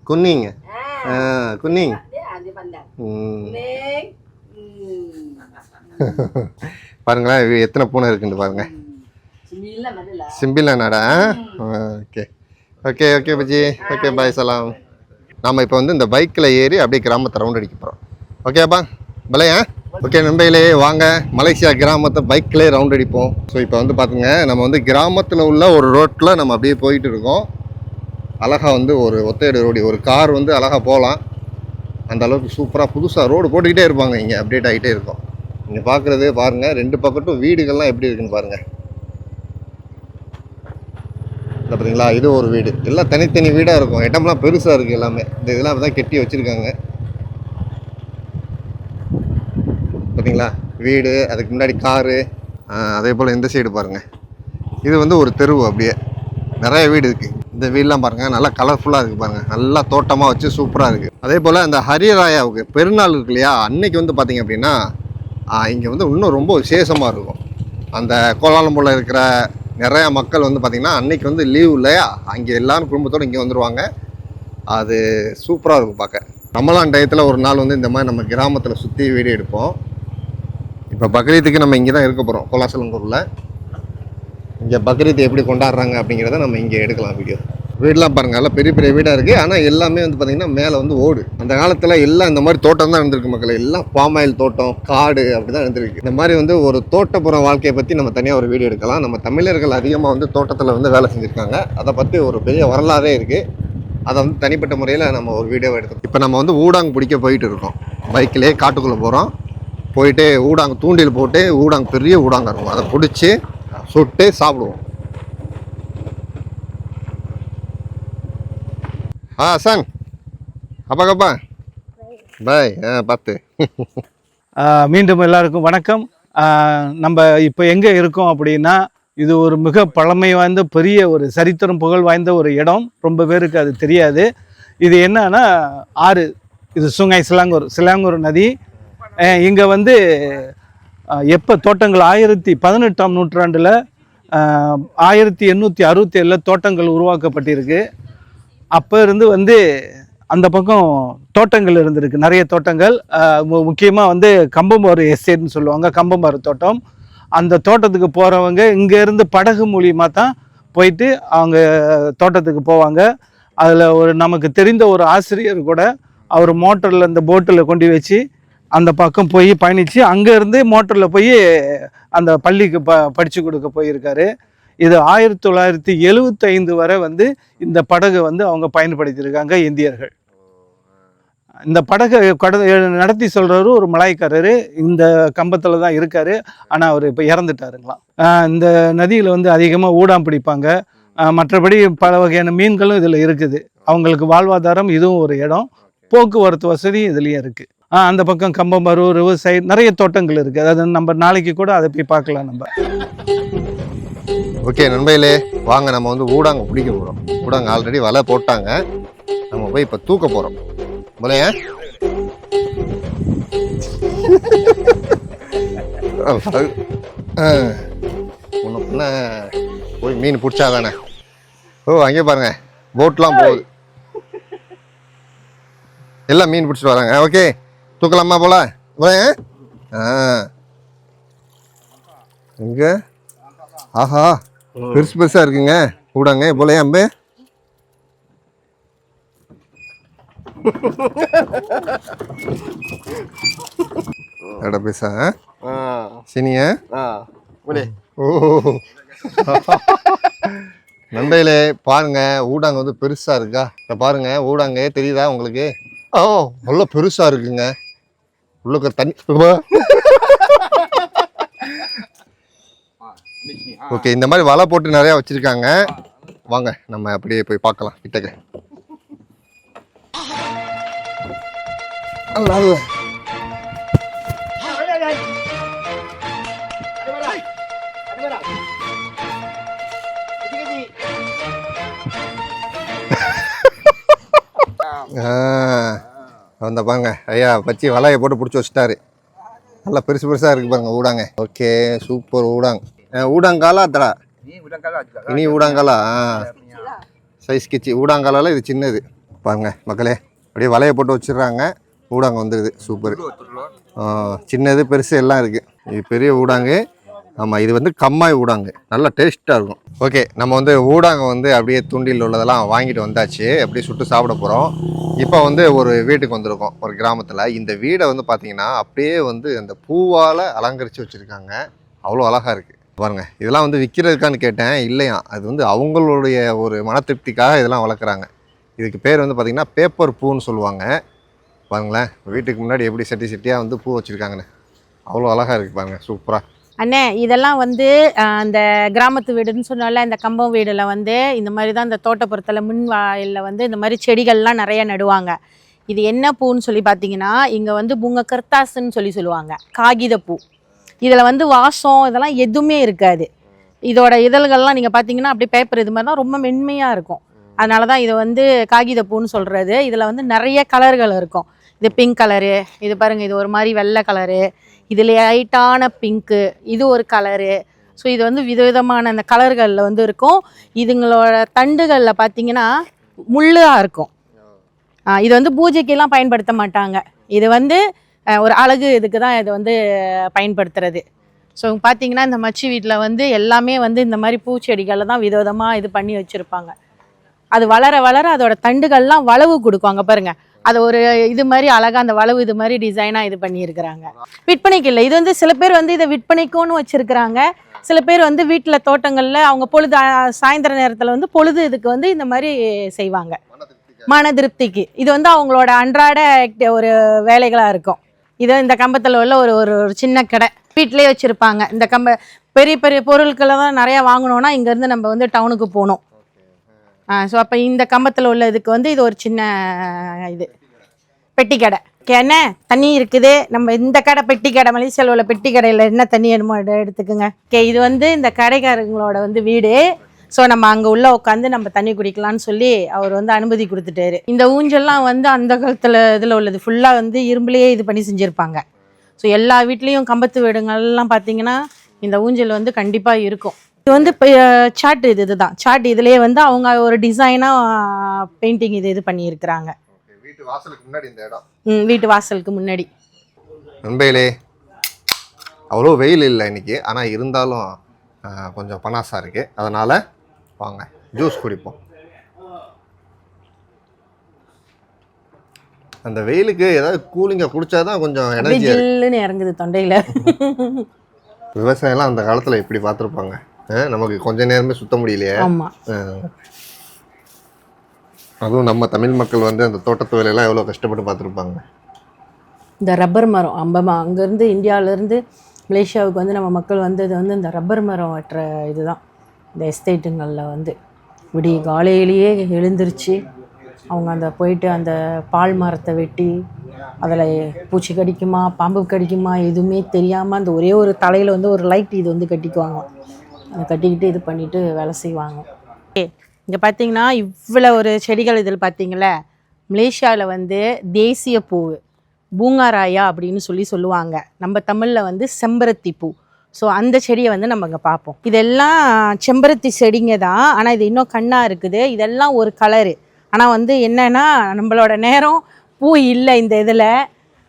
குன்னிங். குன்னிங். பாருங்களேன் எத்தனை பூனை இருக்குன்னு பாருங்க. சிம்பிளா நாடா. ஓகே பஜி. ஓகே பாய், சலாம். நாம் இப்போ வந்து இந்த பைக்கில் ஏறி அப்படியே கிராமத்தை ரவுண்ட் அடிக்க போகிறோம். ஓகேப்பா பலையா. ஓகே நண்பர்களே, வாங்க மலேசியா கிராமத்தை பைக்லேயே ரவுண்ட் அடிப்போம். ஸோ இப்போ வந்து பார்த்துங்க, நம்ம வந்து கிராமத்தில் உள்ள ஒரு ரோட்டில் நம்ம அப்படியே போயிட்டு இருக்கோம். அழகாக வந்து ஒரு ஒத்தையடி ரோடு, ஒரு கார் வந்து அழகாக போகலாம். அந்த அளவுக்கு சூப்பராக புதுசாக ரோடு போட்டுக்கிட்டே இருப்பாங்க. இங்கே அப்டேட் ஆகிட்டே இருக்கும். இங்கே பார்க்குறதே பாருங்கள், 2 பக்கட்டும் வீடுகள்லாம் எப்படி இருக்குன்னு பாருங்கள். இல்லை பார்த்தீங்களா, இது ஒரு வீடு. எல்லாம் தனித்தனி வீடாக இருக்கும். இடம்லாம் பெருசாக இருக்குது எல்லாமே. இந்த இதெல்லாம் அப்படி தான் கெட்டி வச்சுருக்காங்க. பார்த்தீங்களா வீடு, அதுக்கு முன்னாடி காரு. அதே போல் இந்த சைடு பாருங்கள், இது வந்து ஒரு தெருவு. அப்படியே நிறைய வீடு இருக்குது. இந்த வீடெலாம் பாருங்கள், நல்லா கலர்ஃபுல்லாக இருக்குது பாருங்கள். நல்லா தோட்டமாக வச்சு சூப்பராக இருக்குது. அதே போல் அந்த ஹரிராயாவுக்கு பெருநாள் இருக்கு இல்லையா, அன்னைக்கு வந்து பார்த்திங்க அப்படின்னா இங்கே வந்து இன்னும் ரொம்ப விசேஷமாக இருக்கும். அந்த கோலாலம்பூரில் இருக்கிற நிறையா மக்கள் வந்து பார்த்திங்கன்னா அன்னைக்கு வந்து லீவ் இல்லையா, அங்கே எல்லோரும் குடும்பத்தோடு இங்கே வந்துடுவாங்க. அது சூப்பராக இருக்கும் பார்க்க. ரமலான் டயத்தில் ஒரு நாள் வந்து இந்த மாதிரி நம்ம கிராமத்தில் சுற்றி வீடியோ எடுப்போம். இப்போ பக்ரீத்துக்கு நம்ம இங்கே தான் இருக்க போகிறோம், கோலாசலங்கூரில். இங்கே பக்ரீத் எப்படி கொண்டாடுறாங்க அப்படிங்கிறத நம்ம இங்கே எடுக்கலாம் வீடியோ. வீடெலாம் பாருங்கள், எல்லாம் பெரிய பெரிய வீடாக இருக்குது. ஆனால் எல்லாமே வந்து பார்த்திங்கன்னா மேலே வந்து ஓடு. அந்த காலத்தில் எல்லாம் இந்த மாதிரி தோட்டம் தான் இருந்திருக்கு மக்கள். எல்லாம் பாம் ஆயில் தோட்டம், காடு அப்படி தான் இருந்திருக்கு. இந்த மாதிரி வந்து ஒரு தோட்டப்புற வாழ்க்கையை பற்றி நம்ம தனியாக ஒரு வீடியோ எடுக்கலாம். நம்ம தமிழர்கள் அதிகமாக வந்து தோட்டத்தில் வந்து வேலை செஞ்சுருக்காங்க. அதை பற்றி ஒரு பெரிய வரலாறே இருக்குது. அதை வந்து தனிப்பட்ட முறையில் நம்ம ஒரு வீடியோவை எடுத்தோம். இப்போ நம்ம வந்து ஊடாங் பிடிக்க போயிட்டு இருக்கோம். பைக்கிலே காட்டுக்குள்ளே போகிறோம். போயிட்டு ஊடாங் தூண்டில் போட்டு, ஊடாங் பெரிய ஊடாங்க இருக்கும், அதை பிடிச்சி சுட்டு சாப்பிடுவோம். சன் அப்பா பாய். பார்த்து. மீண்டும் எல்லாருக்கும் வணக்கம். நம்ம இப்போ எங்கே இருக்கோம் அப்படின்னா, இது ஒரு மிக பழமை வாய்ந்த பெரிய ஒரு சரித்திரம் புகழ் வாய்ந்த ஒரு இடம். ரொம்ப பேருக்கு அது தெரியாது. இது என்னன்னா ஆறு, இது சுங்கை சிலாங்கூர் நதி. இங்கே வந்து எப்போ தோட்டங்கள் 18ஆம் நூற்றாண்டில் 1867 தோட்டங்கள் உருவாக்கப்பட்டிருக்கு. அப்போ இருந்து வந்து அந்த பக்கம் தோட்டங்கள் இருந்திருக்கு, நிறைய தோட்டங்கள். முக்கியமாக வந்து கம்பம்பாறு எஸ்டேட்னு சொல்லுவாங்க, கம்பம்பாறு தோட்டம். அந்த தோட்டத்துக்கு போகிறவங்க இங்கேருந்து படகு மூலியமாக தான் போயிட்டு அவங்க தோட்டத்துக்கு போவாங்க. அதில் ஒரு நமக்கு தெரிந்த ஒரு ஆசிரியர் கூட அவர் மோட்டரில் இந்த போட்டில் கொண்டு வச்சு அந்த பக்கம் போய் பயணித்து அங்கேருந்து மோட்டரில் போய் அந்த பள்ளிக்கு படித்து கொடுக்க போயிருக்காரு. இது 1975 வரை வந்து இந்த படகு வந்து அவங்க பயன்படுத்தியிருக்காங்க இந்தியர்கள். இந்த படகு நடத்தி சொல்கிறவரு ஒரு மலாய்க்காரரு, இந்த கம்பத்தில் தான் இருக்கார். ஆனால் அவர் இப்போ இறந்துட்டாருங்களாம். இந்த நதியில் வந்து அதிகமாக ஊடாம் பிடிப்பாங்க. மற்றபடி பல வகையான மீன்களும் இதில் இருக்குது. அவங்களுக்கு வாழ்வாதாரம் இதுவும் ஒரு இடம். போக்குவரத்து வசதி இதுலேயும் இருக்குது. அந்த பக்கம் கம்பமரு ரிவர் சைடு நிறைய தோட்டங்கள் இருக்குது. அதாவது நம்ம நாளைக்கு கூட அதை போய் பார்க்கலாம் நம்ம. ஓகே நண்பர்களே, வாங்க நம்ம வந்து ஊடாங்க பிடிக்க போகிறோம். ஊடாங்க ஆல்ரெடி வலை போட்டாங்க, நம்ம போய் இப்போ தூக்க போகிறோம். போலைய ஒன்று போய் மீன் பிடிச்சாதானே. ஓ அங்கே பாருங்க போட்லாம் போகுது, எல்லாம் மீன் பிடிச்சிட்டு வராங்க. ஓகே தூக்கலாமா போல போலைய. எங்க ஆஹா பெருசு பெருசா இருக்குங்க ஊடாங்க போலையா அம்பு. எட பேசா சினிய ஓ நண்பர்களே பாருங்க ஊடாங்க வந்து பெருசா இருக்கா. பாருங்க ஊடாங்க தெரியுதா உங்களுக்கு? ஓ நல்ல பெருசா இருக்குங்க. உள்ள தண்ணி. ஓகே இந்த மாதிரி வலை போட்டு நிறைய வச்சிருக்காங்க. வாங்க நம்ம அப்படியே போய் பார்க்கலாம் கிட்டக்க. வந்த பாருங்க ஐயா பச்சி வலையை போட்டு பிடிச்சி வச்சுட்டாரு. நல்லா பெருசு பெருசா இருக்கு பாருங்க ஊடாங்க. Okay super ஊடாங்க. ஊடாங்காலா தடா இனி ஊடாங்காலா சைஸ் கிச்சி. ஊடாங்காலால இது சின்னது பாருங்க மக்களே. அப்படியே வலையை போட்டு வச்சிடுறாங்க, ஊடாங்க வந்துடுது. சூப்பர். சின்னது பெருசு எல்லாம் இருக்கு. இது பெரிய ஊடாங்கு. ஆமாம் இது வந்து கம்மாய் ஊடாங்கு, நல்லா டேஸ்ட்டாக இருக்கும். ஓகே நம்ம வந்து ஊடாங்க வந்து அப்படியே தூண்டில் உள்ளதெல்லாம் வாங்கிட்டு வந்தாச்சு. அப்படியே சுட்டு சாப்பிட போகிறோம். இப்போ வந்து ஒரு வீட்டுக்கு வந்திருக்கோம், ஒரு கிராமத்தில். இந்த வீடை வந்து பார்த்தீங்கன்னா அப்படியே வந்து அந்த பூவால் அலங்கரித்து வச்சுருக்காங்க. அவ்வளோ அழகாக இருக்குது பாருங்க. இதெல்லாம் வந்து விற்கிறதுக்கான்னு கேட்டேன், இல்லையா அது வந்து அவங்களுடைய ஒரு மன திருப்திக்காக இதெல்லாம் வளர்க்குறாங்க. இதுக்கு பேர் வந்து பார்த்திங்கன்னா பேப்பர் பூன்னு சொல்லுவாங்க. பாருங்களேன் வீட்டுக்கு முன்னாடி எப்படி செட்டி செட்டியாக வந்து பூ வச்சுருக்காங்கன்னு, அவ்வளோ அழகாக இருக்குது பாருங்கள். சூப்பராக. அண்ணே இதெல்லாம் வந்து அந்த கிராமத்து வீடுன்னு சொன்னால இந்த கம்பம் வீடில் வந்து இந்த மாதிரி தான் இந்த தோட்டப்புறத்தில் முன் வாயிலில் வந்து இந்த மாதிரி செடிகள்லாம் நிறைய நடுவாங்க. இது என்ன பூன்னு சொல்லி பார்த்தீங்கன்னா இங்கே வந்து பூங்க கர்த்தாசுன்னு சொல்லுவாங்க, காகித பூ. இதில் வந்து வாசம் இதெல்லாம் எதுவுமே இருக்காது. இதோட இதழ்கள்லாம் நீங்கள் பார்த்தீங்கன்னா அப்படியே பேப்பர் இது மாதிரி தான் ரொம்ப மென்மையாக இருக்கும். அதனால தான் இதை வந்து காகித பூன்னு சொல்கிறது. இதில் வந்து நிறைய கலர்கள் இருக்கும். இது பிங்க் கலரு, இது பாருங்கள் இது ஒரு மாதிரி வெள்ளை கலரு, இது லைட்டான பிங்க்கு, இது ஒரு கலரு. ஸோ இது வந்து விதவிதமான அந்த கலர்களில் வந்து இருக்கும். இதுங்களோட தண்டுகளில் பார்த்தீங்கன்னா முள்ளாக இருக்கும். இது வந்து பூஜைக்கெல்லாம் பயன்படுத்த மாட்டாங்க. இது வந்து ஒரு அழகு இதுக்கு தான் இதை வந்து பயன்படுத்துறது. ஸோ பார்த்தீங்கன்னா இந்த மச்சி வீட்டில் வந்து எல்லாமே வந்து இந்த மாதிரி பூச்செடிகளை தான் விதவிதமாக இது பண்ணி வச்சுருப்பாங்க. அது வளர வளர அதோட தண்டுகள்லாம் வளவு கொடுக்கும். அங்கே பாருங்கள் அது ஒரு இது மாதிரி அழகாக அந்த வளவு இது மாதிரி டிசைனாக இது பண்ணியிருக்கிறாங்க. விற்பனைக்கு இல்லை, இது வந்து சில பேர் வந்து இதை விற்பனைக்கும்னு வச்சுருக்கிறாங்க. சில பேர் வந்து வீட்டில் தோட்டங்களில் அவங்க பொழுது சாயந்தர நேரத்தில் வந்து பொழுது இதுக்கு வந்து இந்த மாதிரி செய்வாங்க மன திருப்திக்கு. இது வந்து அவங்களோட அன்றாட ஒரு வேலைகளாக இருக்கும். இது இந்த கம்பத்தில் உள்ள ஒரு ஒரு சின்ன கடை வீட்டிலே வச்சுருப்பாங்க. இந்த பெரிய பெரிய பொருட்களை தான் நிறையா வாங்கணுன்னா இங்கேருந்து நம்ம வந்து டவுனுக்கு போகணும். ஸோ அப்போ இந்த கம்பத்தில் உள்ள இதுக்கு வந்து இது ஒரு சின்ன இது பெட்டி கடை. என்ன தண்ணி இருக்குது, நம்ம இந்த கடை பெட்டி கடை, மலேசியாவில் உள்ள பெட்டி கடையில் என்ன தண்ணி வேணுமோ எடுத்துக்குங்க. இது வந்து இந்த கடைக்காரங்களோட வந்து வீடு. ஸோ நம்ம அங்கே உள்ள உட்காந்து நம்ம தண்ணி குடிக்கலான்னு சொல்லி அவர் வந்து அனுமதி கொடுத்துட்டாரு. இந்த ஊஞ்சல்லாம் வந்து அந்த காலத்தில் இதில் உள்ளது ஃபுல்லாக வந்து இரும்புலேயே இது பண்ணி செஞ்சுருப்பாங்க. ஸோ எல்லா வீட்லேயும் கம்பத்து வீடுங்கள்லாம் பார்த்தீங்கன்னா இந்த ஊஞ்சல் வந்து கண்டிப்பாக இருக்கும். இது வந்து சாட் இதுதான் சாட். இதுலேயே வந்து அவங்க ஒரு டிசைனாக பெயிண்டிங் இது பண்ணியிருக்கிறாங்க. வீட்டு வாசலுக்கு முன்னாடி இந்த இடம். வீட்டு வாசலுக்கு முன்னாடி. நண்பர்களே அவ்வளோ வெயில் இல்லை இன்னைக்கு, ஆனால் இருந்தாலும் கொஞ்சம் பனாசா இருக்கு. அதனால வாங்க ஜூஸ் குடிப்போம். அந்த வெயிலுக்கு ஏதாவது கூலிங்க குடிச்சாதான் கொஞ்சம் எனர்ஜி இறங்குது தொண்டையில். விவசாயம்லாம் அந்த காலத்தில் எப்படி பார்த்துருப்பாங்க. நமக்கு கொஞ்ச நேரமே சுத்த முடியலையே. ஆமா. அதுவும் நம்ம தமிழ் மக்கள் வந்து அந்த தோட்டத்து வேலையெல்லாம் எவ்வளோ கஷ்டப்பட்டு பார்த்துருப்பாங்க. இந்த ரப்பர் மரம் அங்கேருந்து இந்தியாவிலேருந்து மலேசியாவுக்கு வந்து நம்ம மக்கள் வந்தது வந்து இந்த ரப்பர் மரம் வெட்டுற இதுதான். இந்த எஸ்டேட்டுங்களில் வந்து விடிய காலையிலேயே எழுந்திருச்சு அவங்க அந்த போயிட்டு அந்த பால் மரத்தை வெட்டி அதில் பூச்சி கடிக்குமா பாம்பு கடிக்குமா எதுவுமே தெரியாமல் அந்த ஒரே ஒரு தலையில் வந்து ஒரு லைட் இது வந்து கட்டிக்குவாங்க. அதை கட்டிக்கிட்டு இது பண்ணிவிட்டு வேலை செய்வாங்க. இங்கே பார்த்தீங்கன்னா இவ்வளோ ஒரு செடிகள் இதில் பார்த்தீங்களே, மலேசியாவில் வந்து தேசிய பூ பூங்காராயா அப்படின்னு சொல்லுவாங்க. நம்ம தமிழில் வந்து செம்பருத்தி பூ. ஸோ அந்த செடியை வந்து நம்ம இங்கே பார்ப்போம். இதெல்லாம் செம்பருத்தி செடிங்க தான், ஆனால் இது இன்னும் கண்ணாக இருக்குது. இதெல்லாம் ஒரு கலரு. ஆனால் வந்து என்னென்னா நம்மளோட நேரம் பூ இல்லை இந்த இதில்.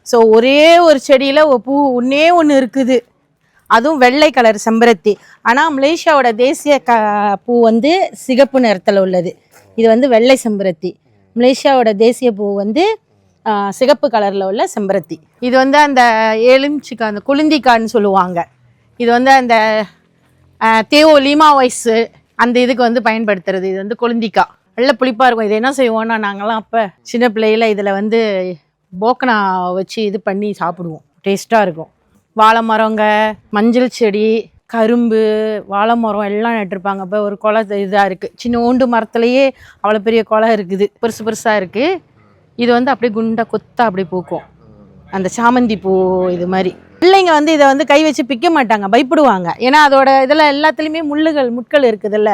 ஸோ ஒரே ஒரு செடியில் ஒரு பூ ஒன்று இருக்குது, அதுவும் வெள்ளை கலர் செம்பருத்தி. ஆனால் மலேசியாவோட தேசிய பூ வந்து சிகப்பு நிறத்தில் உள்ளது. இது வந்து வெள்ளை செம்பருத்தி. மலேசியாவோட தேசிய பூ வந்து சிகப்பு கலரில் உள்ள செம்பருத்தி. இது வந்து அந்த எலுமிச்சிக்காய், அந்த குளிந்திக்கான்னு சொல்லுவாங்க. இது வந்து அந்த தேவோ லீமா வயசு அந்த இதுக்கு வந்து பயன்படுத்துறது. இது வந்து குளிந்திக்காய், நல்ல புளிப்பாக இருக்கும். இது என்ன செய்வோம்னா நாங்கள்லாம் அப்போ சின்ன பிள்ளையில் இதில் வந்து போக்கனா வச்சு இது பண்ணி சாப்பிடுவோம், டேஸ்ட்டாக இருக்கும். வாழை மரங்க, மஞ்சள் செடி, கரும்பு, வாழை மரம் எல்லாம் நட்டுருப்பாங்க. இப்போ ஒரு குலை இதாக இருக்குது, சின்ன மரத்துலேயே அவ்வளோ பெரிய குலை இருக்குது, பெருசு பெருசாக இருக்குது. இது வந்து அப்படியே குண்டா கொத்தா அப்படியே பூக்கும், அந்த சாமந்தி பூ இது மாதிரி. பிள்ளைங்க வந்து இதை வந்து கை வச்சு பிக்க மாட்டாங்க, பயப்படுவாங்க. ஏன்னா அதோட இதில் எல்லாத்துலேயுமே முட்கள் இருக்குதுல்ல.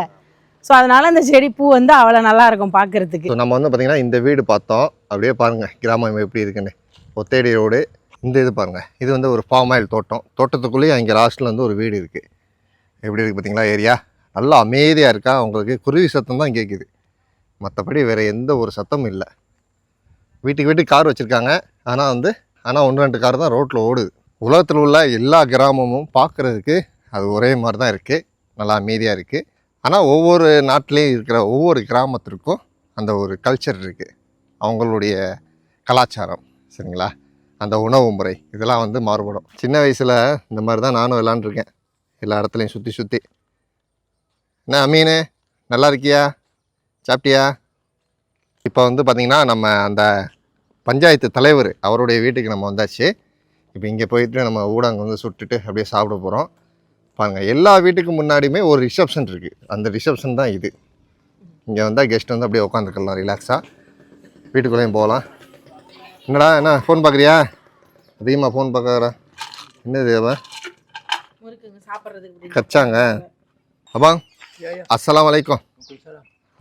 ஸோ அதனால அந்த செடி பூ வந்து அவ்வளோ நல்லா இருக்கும் பார்க்கறதுக்கு. ஸோ நம்ம வந்து பார்த்திங்கன்னா இந்த வீடு பார்த்தோம், அப்படியே பாருங்கள் கிராமம் எப்படி இருக்குன்னு. ஒத்தேடி ரோடு. இந்த இது பாருங்கள், இது வந்து ஒரு ஃபார்ம் ஆயில் தோட்டத்துக்குள்ளேயே இங்கே லாஸ்ட்டில் வந்து ஒரு வீடு இருக்குது. எப்படி இருக்குது பார்த்தீங்களா ஏரியா? நல்லா அமைதியாக இருக்கா. உங்களுக்கு குருவி சத்தம் தான் கேட்குது, மற்றபடி வேறு எந்த ஒரு சத்தமும் இல்லை. வீட்டுக்கு கார் வச்சுருக்காங்க, ஆனால் 1-2 கார் தான் ரோட்டில் ஓடுது. உலகத்தில் உள்ள எல்லா கிராமமும் பார்க்குறதுக்கு அது ஒரே மாதிரி தான் இருக்குது, நல்லா அமைதியாக இருக்குது. ஆனால் ஒவ்வொரு நாட்டிலையும் இருக்கிற ஒவ்வொரு கிராமத்திற்கும் அந்த ஒரு கல்ச்சர் இருக்குது, அவங்களுடைய கலாச்சாரம், சரிங்களா? அந்த உணவு முறை இதெல்லாம் வந்து மாறுபடும். சின்ன வயசில் இந்த மாதிரி தான் நானும் விளாண்டுருக்கேன், எல்லா இடத்துலையும் சுற்றி. என்ன அமீனு, நல்லா இருக்கியா? சாப்பிட்டியா? இப்போ வந்து பார்த்திங்கன்னா நம்ம அந்த பஞ்சாயத்து தலைவர் அவருடைய வீட்டுக்கு நம்ம வந்தாச்சு. இப்போ இங்கே போயிட்டு நம்ம ஊடாங்க வந்து சுட்டுட்டு அப்படியே சாப்பிட போகிறோம். பாருங்கள், எல்லா வீட்டுக்கு முன்னாடியுமே ஒரு ரிசப்ஷன் இருக்குது, அந்த ரிசப்ஷன் தான் இது. இங்கே வந்தால் கெஸ்ட் வந்து அப்படியே உட்காந்துக்கலாம் ரிலாக்ஸாக. வீட்டுக்குள்ளேயும் போகலாம். என்ன ஃபோன் பார்க்குறியா? அதிகமாக ஃபோன் பார்க்குறா. என்னது அவன் கச்சாங்க? அப்பாங் அஸ்ஸலாமு அலைக்கும்.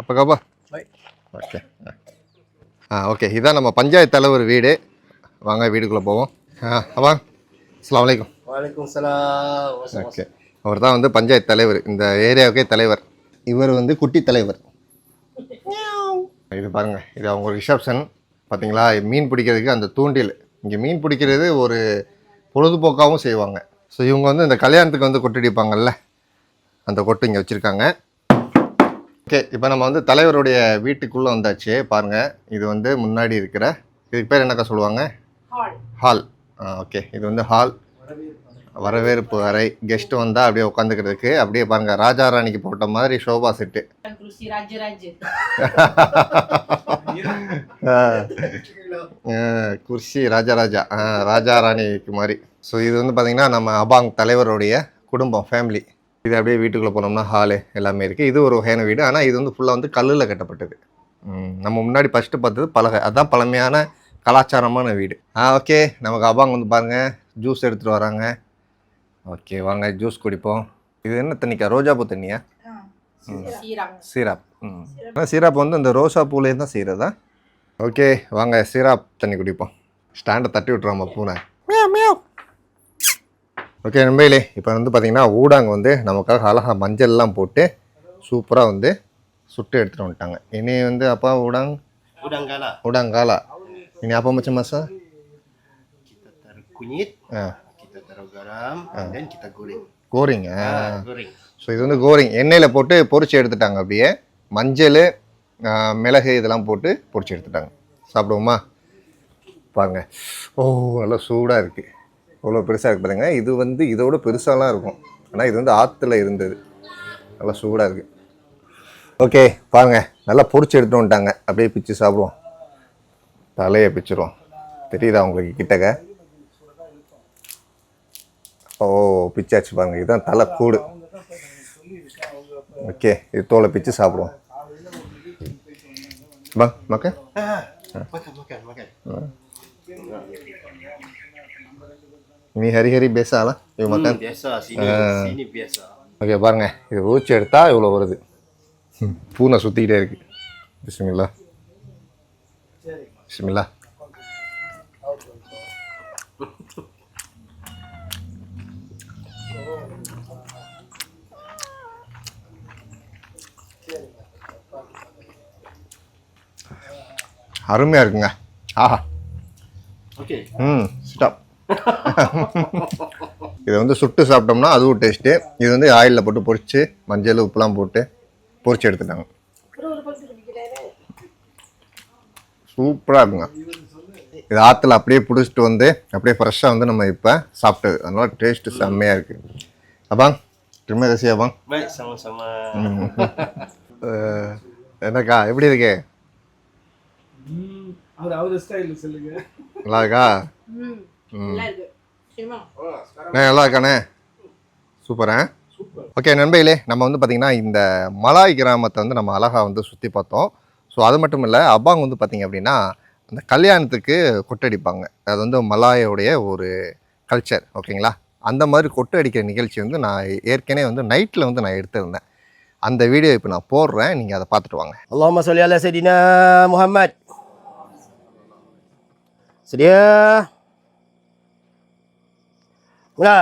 அப்பா ஓகே ஓகே, இதான் நம்ம பஞ்சாயத்து தலைவர் வீடு. வாங்க வீட்டுக்குள்ளே போவோம். அப்பாங் அஸ்ஸலாமு அலைக்கும். வலைக்கும் சலாம். ஓகே, அவர் தான் வந்து பஞ்சாயத்து தலைவர், இந்த ஏரியாவுக்கே தலைவர். இவர் வந்து குட்டி தலைவர். இது பாருங்கள், இது அவங்க ரிசப்ஷன். பார்த்தீங்களா, மீன் பிடிக்கிறதுக்கு அந்த தூண்டில். இங்கே மீன் பிடிக்கிறது ஒரு பொழுதுபோக்காகவும் செய்வாங்க. ஸோ இவங்க வந்து இந்த கல்யாணத்துக்கு வந்து கொட்டடிப்பாங்கல்ல, அந்த கொட்டு இங்கே வச்சுருக்காங்க. ஓகே, இப்போ நம்ம வந்து தலைவருடைய வீட்டுக்குள்ளே வந்தாச்சு. பாருங்கள், இது வந்து முன்னாடி இருக்கிற, இதுக்கு பேர் என்னக்கா சொல்லுவாங்க? ஹால். ஓகே, இது வந்து ஹால், வரவேற்பு அறை. கெஸ்ட்டு வந்தால் அப்படியே உட்காந்துக்கிறதுக்கு. அப்படியே பாருங்கள், ராஜா ராணிக்கு போட்ட மாதிரி ஷோபா செட்டு. குர்சி ராஜா ராஜா ராணிக்கு மாதிரி. ஸோ இது வந்து பார்த்திங்கன்னா நம்ம அபாங் தலைவருடைய குடும்பம், ஃபேமிலி. இது அப்படியே வீட்டுக்குள்ளே போனோம்னா ஹாலு எல்லாமே இருக்குது. இது ஒரு வகையான வீடு, ஆனால் இது வந்து ஃபுல்லாக வந்து கல்லில் கட்டப்பட்டது. நம்ம முன்னாடி ஃபஸ்ட்டு பார்த்தது பலகை, அதுதான் பழமையான கலாச்சாரமான வீடு. ஓகே, நமக்கு அபாங் வந்து பாருங்கள் ஜூஸ் எடுத்துகிட்டு வராங்க. ஓகே, வாங்க ஜூஸ் குடிப்போம். இது என்ன தண்ணிக்கா? ரோஜாப்பூ தண்ணியா? சீராப். ஆனால் சீராப் வந்து இந்த ரோசா பூலேயே தான் செய்கிறதா? ஓகே, வாங்க சீராப் தண்ணி குடிப்போம். ஸ்டாண்டை தட்டி விட்றாமா பூனை. ஓகே நண்பர்களே, இப்போ வந்து பார்த்திங்கன்னா ஊடாங்க வந்து நமக்காக அழகாக மஞ்சள்லாம் போட்டு சூப்பராக வந்து சுட்டு எடுத்துகிட்டு வந்துட்டாங்க. இனி வந்து அப்பா udang-gala. Ini apa macam masak? Kita taruh kunyit, kita taruh garam, dan kita goreng. கோரிங். Goreng. So இது வந்து கோரிங் எண்ணெயில் போட்டு பொரிச்சு எடுத்துட்டாங்க. அப்படியே மஞ்சள், மிளகு இதெல்லாம் போட்டு பொரிச்சு எடுத்துட்டாங்க. சாப்பிடுவோமா? பாருங்க, ஓ நல்லா சூடாக இருக்குது. எவ்வளோ பெருசாக இருக்குது பாருங்க. இது வந்து இதோட பெருசாலாம் இருக்கும், ஆனால் இது வந்து ஆற்றுல இருந்தது. நல்லா சூடாக இருக்குது. ஓகே பாருங்கள், நல்லா பொரிச்சு எடுத்துட்டு வந்துட்டாங்க. அப்படியே பிச்சு சாப்பிடுவோம். தலையை பிச்சிருவோம். தெரியுதா உங்களுக்கு கிட்டக்க? ஓ பிச்சாச்சு பாருங்க. இதுதான் தலை கூடு. ஓகே, இது தோலை பிச்சு சாப்பிடுவோம். Bang, makan? Makan. Ini hari-hari biasa lah, yuk makan. Biasa, sini biasa. Oke, பாருங்க, இது ஊச்சி எடுத்தா இவ்வளோ வருது. பூனை சுற்றிக்கிட்டே இருக்கு. பிஸ்மில்லா. பிஸ்மில்லா. அருமையாக இருக்குங்க. ஆஹா. ஓகே. ஸ்டாப். இதை வந்து சுட்டு சாப்பிட்டோம்னா அதுவும் டேஸ்ட்டு. இது வந்து ஆயிலில் போட்டு பொரிச்சு மஞ்சள் உப்புலாம் போட்டு பொரிச்சு எடுத்துட்டாங்க. சூப்பராக இருக்குங்க. இது ஆற்றுல அப்படியே பிடிச்சிட்டு வந்து அப்படியே ஃப்ரெஷ்ஷாக வந்து நம்ம இப்போ சாப்பிட்டது. அதனால டேஸ்ட்டு செம்மையாக இருக்குது. அப்பாங் திரும்ப ரசி அப்பாங். Baik, sama-sama. என்னக்கா எப்படி இருக்கு? நல்லா இருக்கா? நல்லா இருக்கானே. சூப்பரா. ஓகே நண்பர்களே, நம்ம வந்து பார்த்திங்கன்னா இந்த மலாய் கிராமத்தை வந்து நம்ம அழகாக வந்து சுற்றி பார்த்தோம். ஸோ அது மட்டும் இல்லை, அப்பாங்க வந்து பார்த்திங்க அப்படின்னா அந்த கல்யாணத்துக்கு கொட்டடிப்பாங்க. அது வந்து மலாயோடைய ஒரு கல்ச்சர். ஓகேங்களா? அந்த மாதிரி கொட்டு அடிக்கிற நிகழ்ச்சி வந்து நான் ஏற்கனவே வந்து நைட்டில் வந்து நான் எடுத்திருந்தேன். அந்த வீடியோ இப்போ நான் போடுறேன், நீங்கள் அதை பார்த்துட்டு வாங்க. Allahumma sholli ala Sayyidina Muhammad. Sedia. Mula.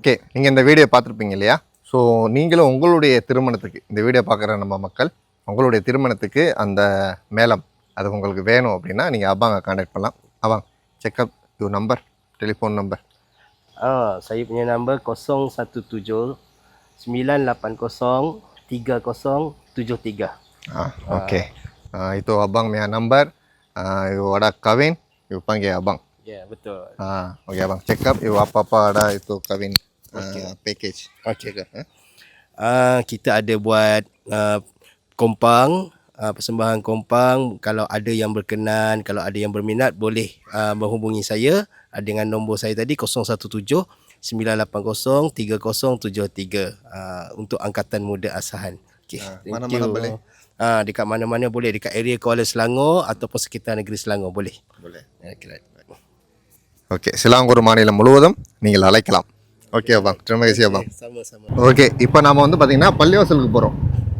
Okay, நீங்கள் இந்த வீடியோ பார்த்துருப்பீங்க இல்லையா? ஸோ நீங்களும் உங்களுடைய திருமணத்துக்கு, இந்த வீடியோ பார்க்குற நம்ம மக்கள் உங்களுடைய திருமணத்துக்கு அந்த மேளம் அது உங்களுக்கு வேணும் அப்படின்னா நீங்கள் அப்பாங்க கான்டாக்ட் பண்ணலாம். அப்பாங்க checkup you number, telephone number. Saya punya nombor 017 980 3073. Oke. Itu abang punya number. Itu ada kawin, itu panggil abang. Ya, betul. Oke abang, check up, itu apa-apa ada itu kawin package. Okey. Kita ada buat kompang, persembahan kompang. Kalau ada yang berkenan, kalau ada yang berminat, boleh menghubungi saya dengan nombor saya tadi 017 980 3073 untuk angkatan muda Asahan. Okey. Mana-mana boleh. Dekat mana-mana boleh, dekat area Kuala Selangor ataupun sekitar negeri Selangor boleh. Boleh. Okay. Okay, Selangor மாநிலம் முழுவதும் நீங்கள் அழைக்கலாம். Okay அப்பாங், திரும்ப easy அப்பாங். Sama-sama. Okay, இப்போ நாம் வந்து பார்த்திங்கன்னா பள்ளிவாசலுக்கு போகிறோம்.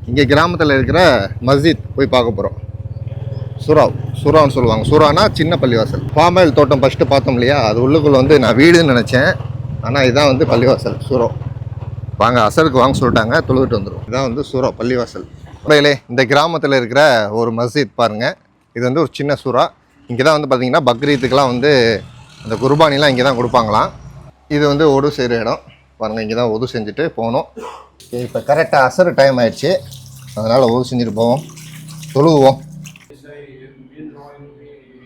இங்கே கிராமத்தில் இருக்கிற மஸ்ஜித் போய் பார்க்க போகிறோம். சுரான்னு சொல்லுவாங்க. சுரானா சின்ன பள்ளிவாசல். பாமாயில் தோட்டம் ஃபஸ்ட்டு பார்த்தோம் இல்லையா, அது உள்ளுக்குள்ளே வந்து நான் வீடுன்னு நினச்சேன். ஆனால் இதான் வந்து பள்ளிவாசல் சுரோ. வாங்க அசலுக்கு வாங்க சொல்லிட்டாங்க, தொழுவிட்டு வந்துடும். இதான் வந்து சுரோ பள்ளிவாசல். உண்மையிலே இந்த கிராமத்தில் இருக்கிற ஒரு மஸ்ஜித் பாருங்கள். இது வந்து ஒரு சின்ன சுறா. இங்கே தான் வந்து பார்த்திங்கன்னா பக்ரீத்துக்கெலாம் வந்து அந்த குர்பானிலாம் இங்கே தான் கொடுப்பாங்களாம். இது வந்து ஒது செய்கிற இடம் பாருங்கள். இங்கே தான் ஒது செஞ்சுட்டு போகணும். இப்போ கரெக்டாக அசர் டைம் ஆயிடுச்சு, அதனால் ஒது செஞ்சுட்டு போவோம், தொழுவோம்.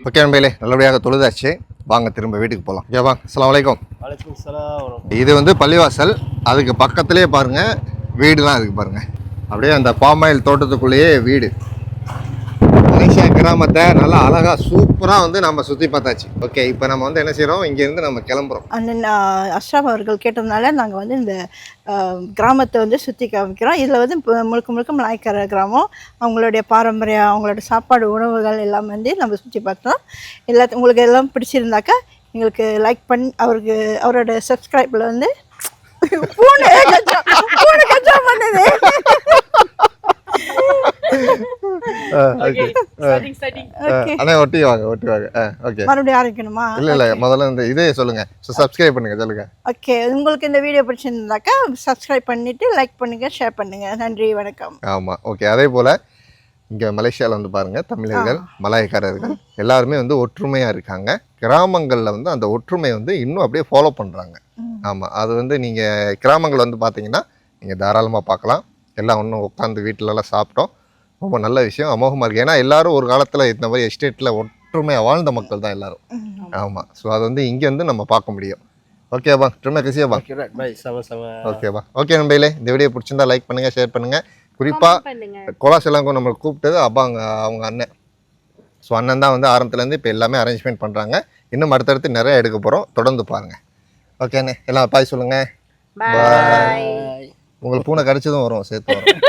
ஓகே நண்பர்களே, நல்லபடியாக தொழுதாச்சு. வாங்க திரும்ப வீட்டுக்கு போகலாம். ஓகே வாங்க. அஸ்ஸலாமு அலைக்கும். Waalaikumsalam. இது வந்து பள்ளிவாசல். அதுக்கு பக்கத்துலேயே பாருங்கள் வீடுலாம் இருக்குது பாருங்கள். அப்படியே அந்த பாமாயில் தோட்டத்துக்குள்ளேயே வீடு. மலேசியா கிராமத்தை நல்லா அழகாக சூப்பராக வந்து நம்ம சுற்றி பார்த்தாச்சு. ஓகே, இப்போ நம்ம வந்து என்ன செய்கிறோம், இங்கேருந்து நம்ம கிளம்புறோம். அண்ணன் அஷ்ரஃப் அவர்கள் கேட்டதுனால நாங்கள் வந்து இந்த கிராமத்தை வந்து சுற்றி காமிக்கிறோம். இதில் வந்து முழுக்க முழுக்க மலாய்க்கார கிராமம். அவங்களுடைய பாரம்பரியம், அவங்களோட சாப்பாடு உணவுகள் எல்லாம் வந்து நம்ம சுற்றி பார்த்தோம். உங்களுக்கு எல்லாம் பிடிச்சிருந்தாக்கா எங்களுக்கு லைக் பண்ணி அவரோட சப்ஸ்கிரைப்பில் வந்து பூனை கச்சா பண்ணுது. அண்ணா ஒட்டி வாங்க. ஓகே, மறுபடியும் ஆரம்பிக்கணுமா? இல்லை முதல்ல இந்த இதே சொல்லுங்கள். சப்ஸ்கிரைப் பண்ணுங்கள், சொல்லுங்கள். ஓகே, உங்களுக்கு இந்த வீடியோ பிடிச்சிருந்தாக்கா சப்ஸ்கிரைப் பண்ணிவிட்டு லைக் பண்ணுங்கள், ஷேர் பண்ணுங்கள். நன்றி, வணக்கம். ஆமாம். ஓகே, அதே போல் இங்கே மலேசியாவில் வந்து பாருங்கள் தமிழர்கள் மலாய்க்காரர்கள் எல்லாருமே வந்து ஒற்றுமையாக இருக்காங்க. கிராமங்களில் வந்து அந்த ஒற்றுமையை வந்து இன்னும் அப்படியே ஃபாலோ பண்ணுறாங்க. ஆமாம், அது வந்து நீங்கள் கிராமங்கள் வந்து பார்த்தீங்கன்னா நீங்கள் தாராளமாக பார்க்கலாம். எல்லாம் ஒன்றும் உட்காந்து வீட்டிலலாம் சாப்பிட்டோம். ரொம்ப நல்ல விஷயம், அமோகமாக இருக்குது. ஏன்னா எல்லாரும் ஒரு காலத்தில் இந்த மாதிரி எஸ்டேட்டில் ஒற்றுமையாக வாழ்ந்த மக்கள் தான் எல்லாரும். ஆமாம், ஸோ அது வந்து இங்கே வந்து நம்ம பார்க்க முடியும். ஓகேவா, terima kasih bang. Okay, right. Baik, sama-sama. ஓகேவா, ஓகே நண்பர்களே, இந்த வீடியோ பிடிச்சிருந்தா லைக் பண்ணுங்கள், ஷேர் பண்ணுங்கள். குறிப்பாக கோலாசலாங்கும் நம்மளை கூப்பிட்டது அப்பாங்க அவங்க அண்ணன். ஸோ அண்ணன் தான் வந்து ஆரம்பத்துலேருந்து இப்போ எல்லாமே அரேஞ்ச்மெண்ட் பண்ணுறாங்க. இன்னும் அடுத்தடுத்து நிறைய எடுக்க போகிறோம், தொடர்ந்து பாருங்கள். ஓகேண்ணே, எல்லாம் பாய் சொல்லுங்கள். பாய். உங்களுக்கு பூனை கடிச்சதும் வரும், சேர்த்து வரும்.